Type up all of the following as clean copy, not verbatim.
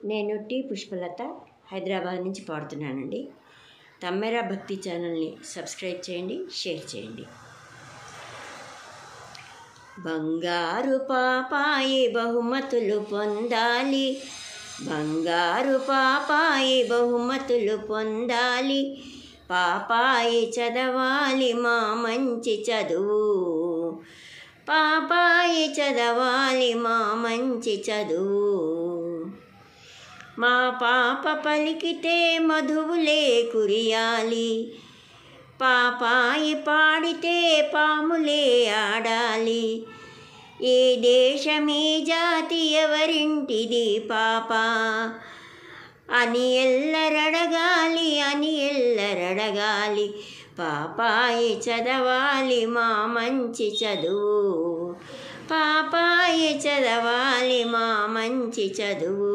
నేను టీ పుష్పలత హైదరాబాద్ నుంచి పాడుతున్నానండి. తమ్మెరా భక్తి ఛానల్ని సబ్స్క్రైబ్ చేయండి, షేర్ చేయండి. బంగారు పాపాయి బహుమతులు పొందాలి, బంగారు పాపాయి బహుమతులు పొందాలి, పాపాయి చదవాలి మా మంచి చదువు, పాపాయి చదవాలి మా మంచి చదువు. మా పాప పలికితే మధువులే కురియాలి, పాపాయి పాడితే పాములే ఆడాలి. ఏ దేశమీ జాతి ఎవరింటిది పాప అని ఎల్లరడగాలి, అని ఎల్లరడగాలి. పాపాయి చదవాలి మా మంచి చదువు, పాపాయి చదవాలి మా మంచి చదువు.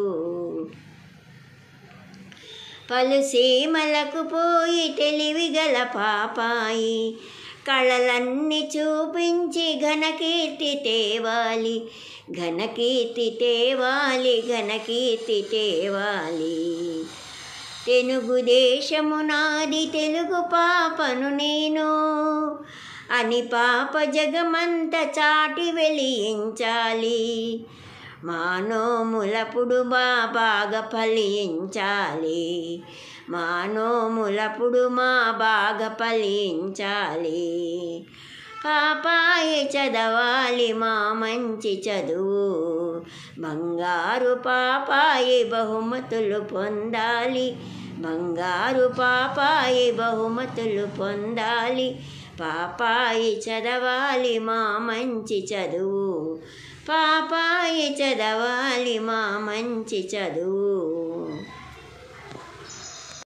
పలు సీమలకు పోయి తెలివిగల పాపాయి కళలన్నీ చూపించి ఘనకీర్తి తేవాలి, ఘనకీర్తి తేవాలి, ఘనకీర్తి తేవాలి. తెలుగుదేశము నాది, తెలుగు పాపను నేను అని పాప జగమంత చాటి వెలియించాలి. మానోములపుడు బాగా ఫలించాలి, మానోములపుడు బాగా ఫలించాలి. పాపాయి చదవాలి మా మంచి చదువు, బంగారు పాపాయి బహుమతులు పొందాలి, బంగారు పాపాయి బహుమతులు పొందాలి. పాపాయి చదవాలి మా మంచి చదువు, పాపాయి చదవాలి మా మంచి చదువు.